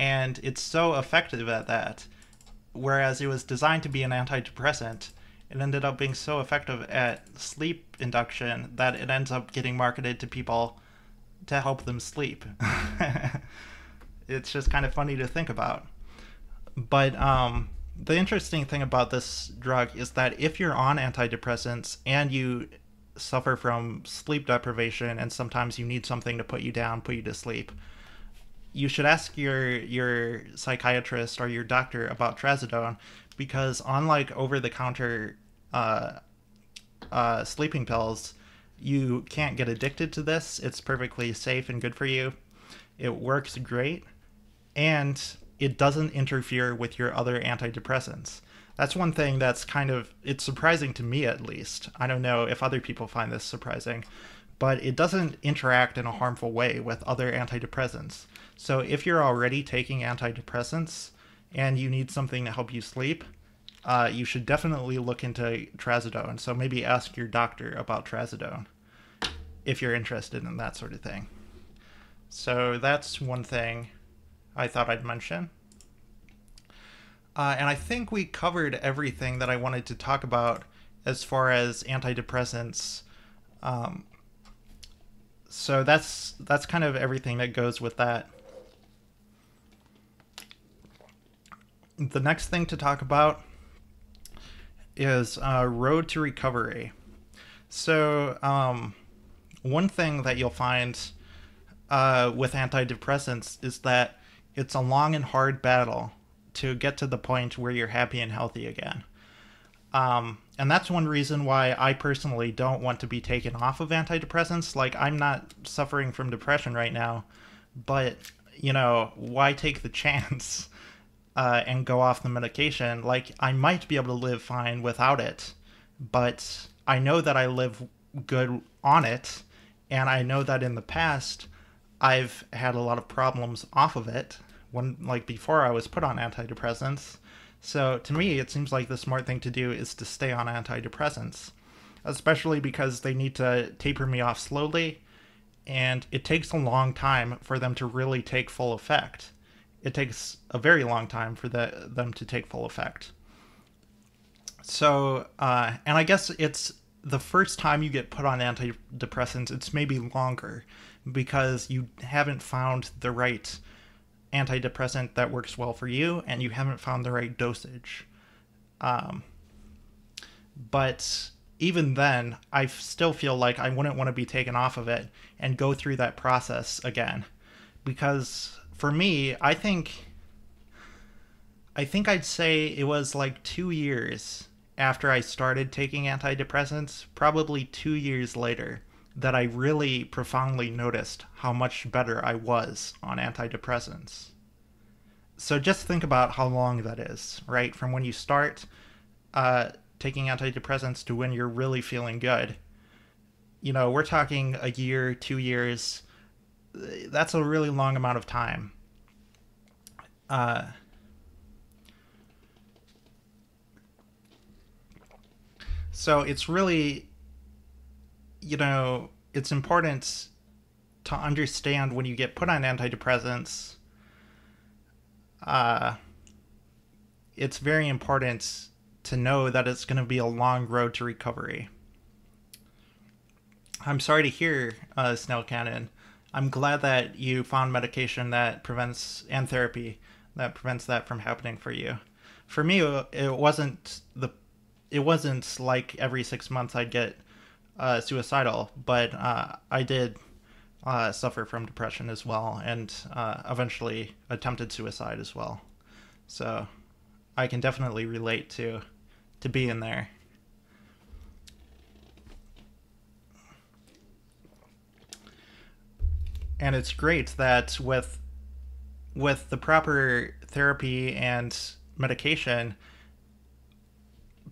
and it's so effective at that. Whereas it was designed to be an antidepressant, it ended up being so effective at sleep induction that it ends up getting marketed to people to help them sleep. It's just kind of funny to think about. But the interesting thing about this drug is that if you're on antidepressants and you suffer from sleep deprivation and sometimes you need something to put you down, put you to sleep, you should ask your psychiatrist or your doctor about Trazodone, because unlike over-the-counter sleeping pills, you can't get addicted to this. It's perfectly safe and good for you. It works great, and it doesn't interfere with your other antidepressants. That's one thing that's it's surprising to me, at least. I don't know if other people find this surprising, but it doesn't interact in a harmful way with other antidepressants. So if you're already taking antidepressants and you need something to help you sleep, you should definitely look into Trazodone. So maybe ask your doctor about Trazodone if you're interested in that sort of thing. So that's one thing I thought I'd mention. And I think we covered everything that I wanted to talk about as far as antidepressants. So that's kind of everything that goes with that. The next thing to talk about is road to recovery. So one thing that you'll find with antidepressants is that it's a long and hard battle to get to the point where you're happy and healthy again. And that's one reason why I personally don't want to be taken off of antidepressants. Like, I'm not suffering from depression right now, but, why take the chance and go off the medication? Like, I might be able to live fine without it, but I know that I live good on it, and I know that in the past I've had a lot of problems off of it before I was put on antidepressants. So to me, it seems like the smart thing to do is to stay on antidepressants, especially because they need to taper me off slowly, and it takes a long time for them to really take full effect. It takes a very long time for them to take full effect. So, and I guess it's the first time you get put on antidepressants, it's maybe longer because you haven't found the right antidepressant that works well for you, and you haven't found the right dosage. But even then, I still feel like I wouldn't want to be taken off of it and go through that process again. Because for me, I think I'd say it was like 2 years after I started taking antidepressants, probably 2 years later, that I really profoundly noticed how much better I was on antidepressants. So just think about how long that is, right? From when you start taking antidepressants to when you're really feeling good. We're talking a year, 2 years. That's a really long amount of time. So it's really, it's important to understand when you get put on antidepressants. It's very important to know that it's going to be a long road to recovery. I'm sorry to hear, Snailcannon. I'm glad that you found medication that prevents, and therapy that prevents that from happening for you. For me, it wasn't like every 6 months I'd get suicidal, but I did suffer from depression as well, and eventually attempted suicide as well. So I can definitely relate to being there. And it's great that with the proper therapy and medication,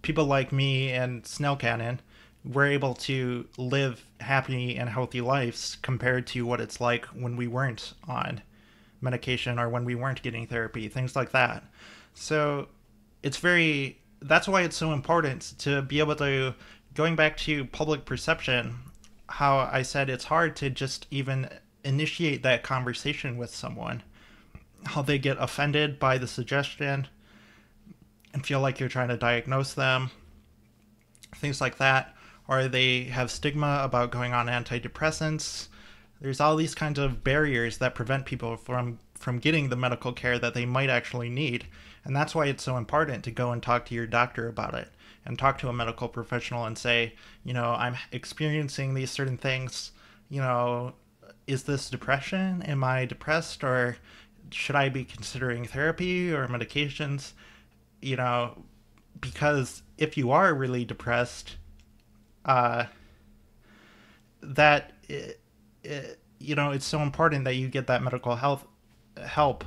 people like me and Snailcannon were able to live happy and healthy lives compared to what it's like when we weren't on medication or when we weren't getting therapy, things like that. So that's why it's so important to be able to, going back to public perception, how I said it's hard to just even initiate that conversation with someone. how they get offended by the suggestion and feel like you're trying to diagnose them, things like that, or they have stigma about going on antidepressants. There's all these kinds of barriers that prevent people from getting the medical care that they might actually need. And that's why it's so important to go and talk to your doctor about it and talk to a medical professional and say, I'm experiencing these certain things. Is this depression? Am I depressed? Or should I be considering therapy or medications? Because if you are really depressed, that it's so important that you get that medical health help,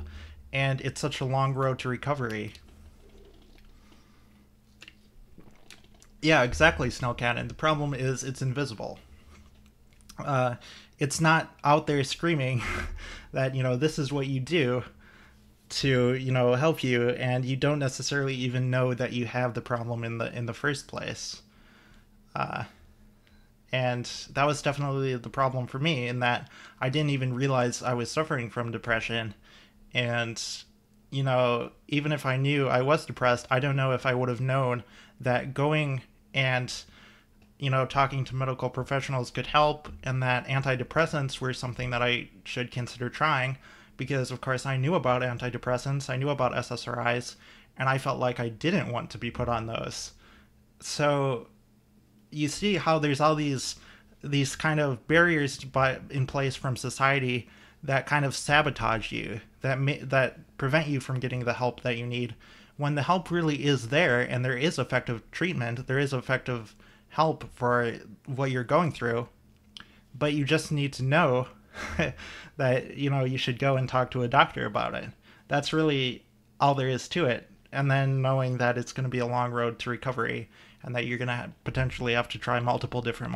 and it's such a long road to recovery. Yeah, exactly, Snailcannon. The problem is it's invisible. It's not out there screaming that this is what you do to help you, and you don't necessarily even know that you have the problem in the first place. And that was definitely the problem for me, in that I didn't even realize I was suffering from depression. And even if I knew I was depressed, I don't know if I would have known that going and talking to medical professionals could help, and that antidepressants were something that I should consider trying, because of course I knew about antidepressants, I knew about SSRIs, and I felt like I didn't want to be put on those. So you see how there's all these kind of barriers in place from society that kind of sabotage you, that prevent you from getting the help that you need, when the help really is there, and there is effective treatment, there is effective help for what you're going through. But you just need to know that you should go and talk to a doctor about it. That's really all there is to it. And then knowing that it's going to be a long road to recovery, and that you're going to potentially have to try multiple different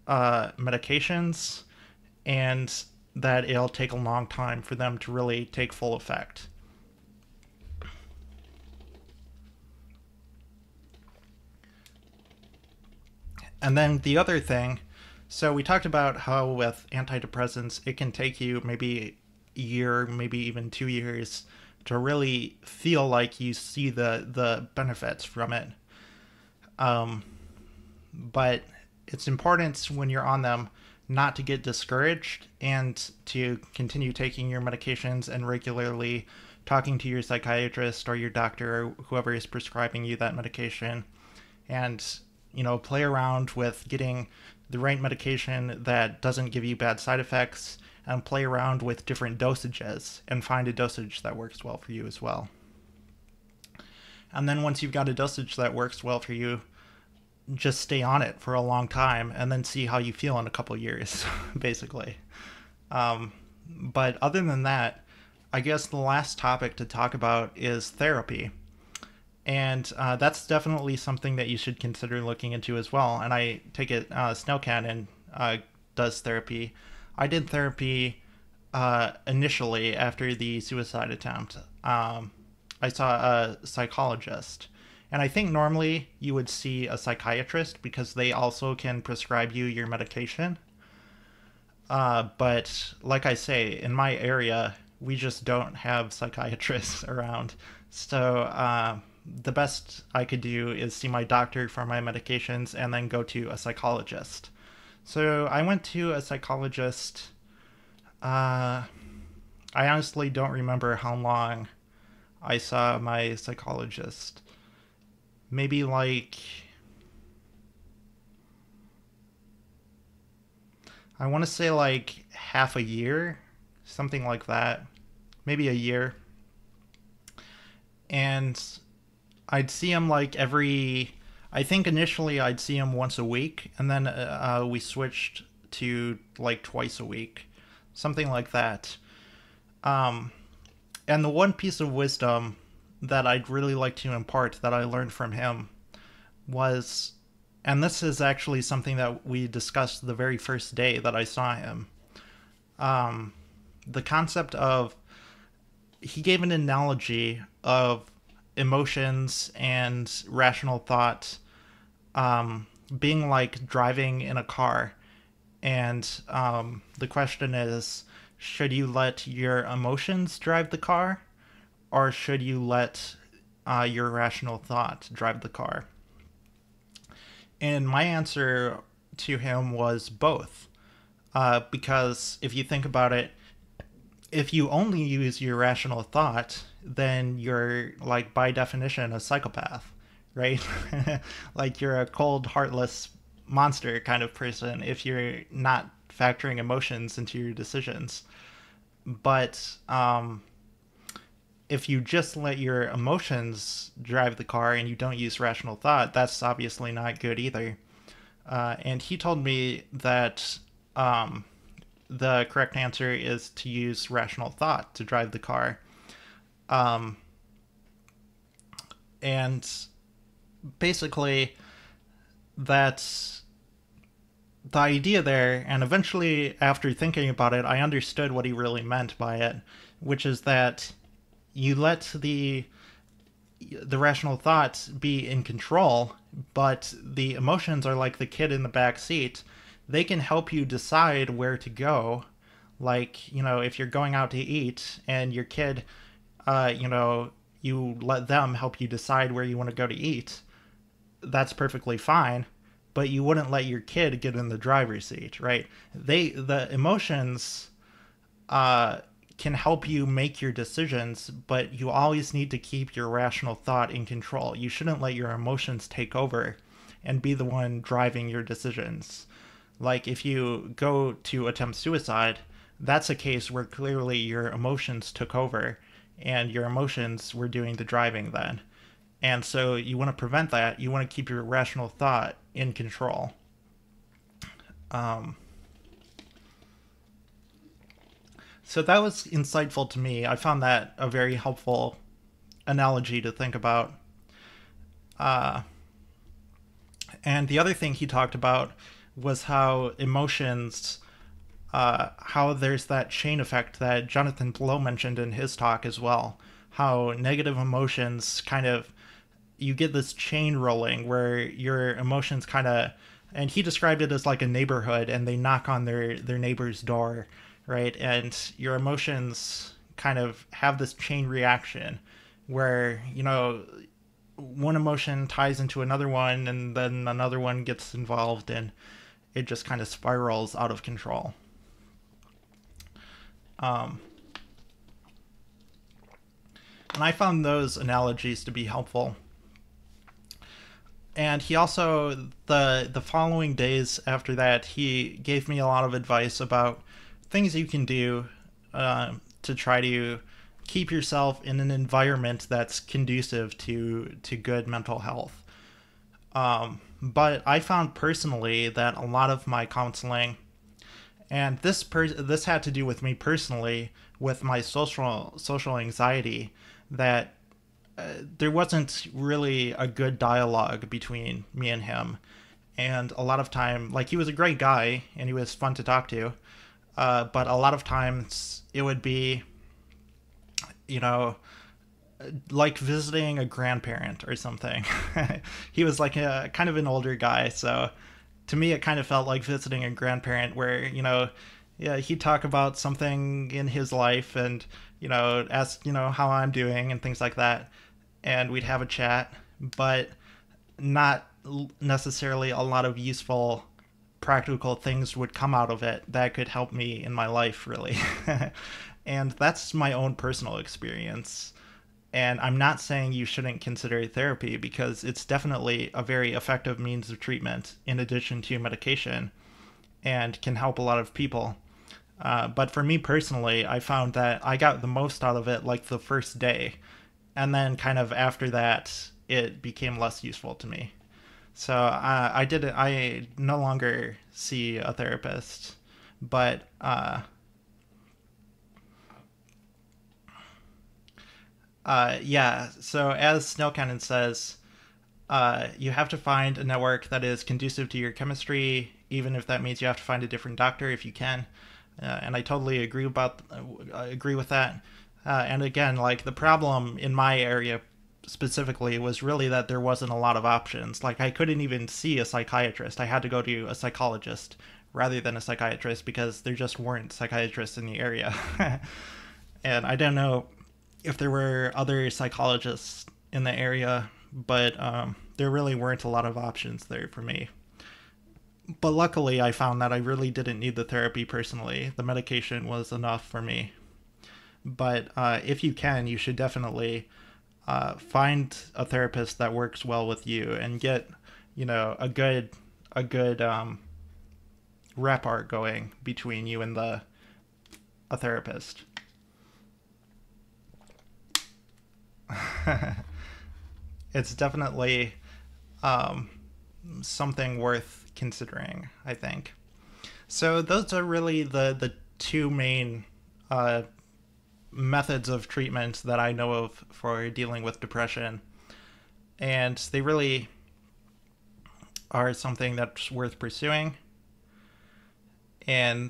medications, and that it'll take a long time for them to really take full effect. And then the other thing, so we talked about how with antidepressants, it can take you maybe a year, maybe even 2 years to really feel like you see the benefits from it. But it's important when you're on them not to get discouraged, and to continue taking your medications and regularly talking to your psychiatrist or your doctor or whoever is prescribing you that medication, and play around with getting the right medication that doesn't give you bad side effects, and play around with different dosages and find a dosage that works well for you as well. And then once you've got a dosage that works well for you, just stay on it for a long time and then see how you feel in a couple years, basically. But other than that, I guess the last topic to talk about is therapy. And that's definitely something that you should consider looking into as well. And I take it Snailcannon does therapy. I did therapy initially after the suicide attempt. I saw a psychologist. And I think normally you would see a psychiatrist, because they also can prescribe you your medication. But like I say, in my area, we just don't have psychiatrists around. So the best I could do is see my doctor for my medications and then go to a psychologist. So I went to a psychologist. I honestly don't remember how long I saw my psychologist. Maybe like, I want to say like half a year, something like that. Maybe a year. And I'd see him like I think initially I'd see him once a week, and then we switched to like twice a week, something like that. And the one piece of wisdom that I'd really like to impart that I learned from him was, and this is actually something that we discussed the very first day that I saw him, the concept of, he gave an analogy of emotions and rational thought being like driving in a car. And the question is, should you let your emotions drive the car, or should you let your rational thought drive the car? And my answer to him was both. Because if you think about it, if you only use your rational thought, then you're, like, by definition, a psychopath, right? Like, you're a cold, heartless monster kind of person if you're not factoring emotions into your decisions. But if you just let your emotions drive the car and you don't use rational thought, that's obviously not good either. And he told me that the correct answer is to use rational thought to drive the car. And basically, that's the idea there. And eventually, after thinking about it, I understood what he really meant by it, which is that you let the rational thoughts be in control, but the emotions are like the kid in the back seat. They can help you decide where to go. Like, if you're going out to eat and your kid, you let them help you decide where you want to go to eat, that's perfectly fine. But you wouldn't let your kid get in the driver's seat, right? The emotions can help you make your decisions, but you always need to keep your rational thought in control. You shouldn't let your emotions take over and be the one driving your decisions. Like, if you go to attempt suicide, that's a case where clearly your emotions took over and your emotions were doing the driving then. And so you want to prevent that. You want to keep your rational thought in control. So that was insightful to me. I found that a very helpful analogy to think about. And the other thing he talked about was how emotions, how there's that chain effect that Jonathan Blow mentioned in his talk as well. How negative emotions you get this chain rolling where your emotions and he described it as like a neighborhood, and they knock on their neighbor's door, right? And your emotions kind of have this chain reaction where, one emotion ties into another one, and then another one gets involved, and it just kind of spirals out of control. And I found those analogies to be helpful. And he also, the following days after that, he gave me a lot of advice about things you can do to try to keep yourself in an environment that's conducive to good mental health. But I found personally that a lot of my counseling, and this had to do with me personally, with my social anxiety, that there wasn't really a good dialogue between me and him. And a lot of time, like, he was a great guy and he was fun to talk to, but a lot of times it would be, like visiting a grandparent or something. He was like a kind of an older guy, so to me it kind of felt like visiting a grandparent where, he'd talk about something in his life and, ask, how I'm doing and things like that. And we'd have a chat, but not necessarily a lot of useful, practical things would come out of it that could help me in my life, really. And that's my own personal experience. And I'm not saying you shouldn't consider therapy, because it's definitely a very effective means of treatment in addition to medication, and can help a lot of people. But for me personally, I found that I got the most out of it like the first day. And then kind of after that, it became less useful to me. So I no longer see a therapist. But yeah, so as Snailcannon says, you have to find a network that is conducive to your chemistry, even if that means you have to find a different doctor if you can. And I totally agree with that. And again, like, the problem in my area specifically was really that there wasn't a lot of options. Like, I couldn't even see a psychiatrist. I had to go to a psychologist, rather than a psychiatrist, because there just weren't psychiatrists in the area. And I don't know if there were other psychologists in the area, but there really weren't a lot of options there for me. But luckily, I found that I really didn't need the therapy personally. The medication was enough for me. But if you can, you should definitely find a therapist that works well with you and get, a good rep art going between you and a therapist. It's definitely something worth considering, I think. So those are really the two main methods of treatment that I know of for dealing with depression. And they really are something that's worth pursuing. And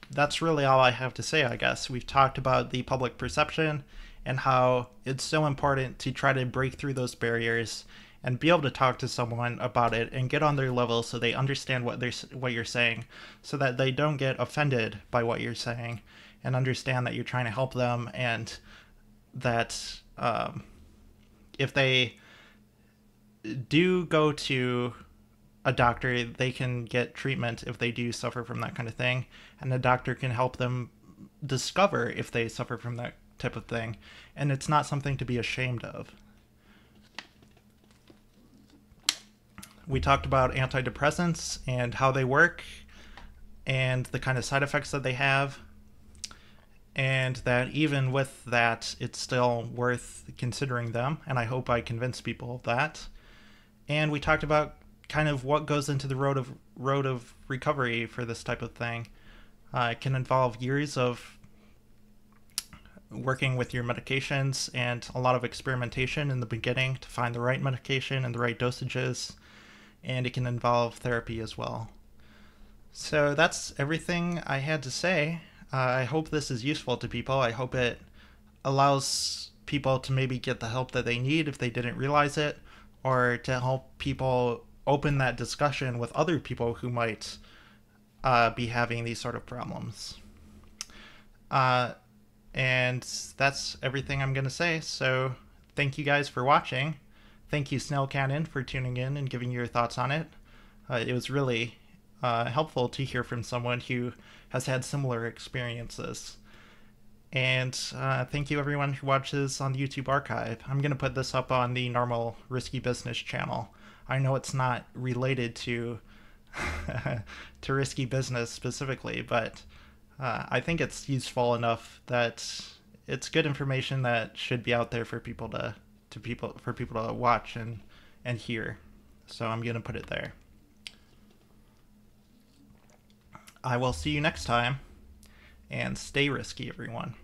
that's really all I have to say, I guess. We've talked about the public perception and how it's so important to try to break through those barriers and be able to talk to someone about it and get on their level so they understand what you're saying, so that they don't get offended by what you're saying and understand that you're trying to help them, and that if they do go to a doctor, they can get treatment if they do suffer from that kind of thing, and the doctor can help them discover if they suffer from that type of thing, and it's not something to be ashamed of. We talked about antidepressants and how they work and the kind of side effects that they have, and that even with that, it's still worth considering them, and I hope I convinced people of that. And we talked about kind of what goes into the road of recovery for this type of thing. It can involve years of working with your medications and a lot of experimentation in the beginning to find the right medication and the right dosages, and it can involve therapy as well. So that's everything I had to say. I hope this is useful to people. I hope it allows people to maybe get the help that they need if they didn't realize it, or to help people open that discussion with other people who might be having these sort of problems. And that's everything I'm going to say. So thank you guys for watching. Thank you, Snailcannon, for tuning in and giving your thoughts on it. It was really helpful to hear from someone who has had similar experiences. And thank you, everyone who watches on the YouTube archive. I'm going to put this up on the normal Risky Business channel. I know it's not related to to Risky Business specifically, but I think it's useful enough that it's good information that should be out there for people to watch and hear. So I'm going to put it there. I will see you next time, and stay risky, everyone.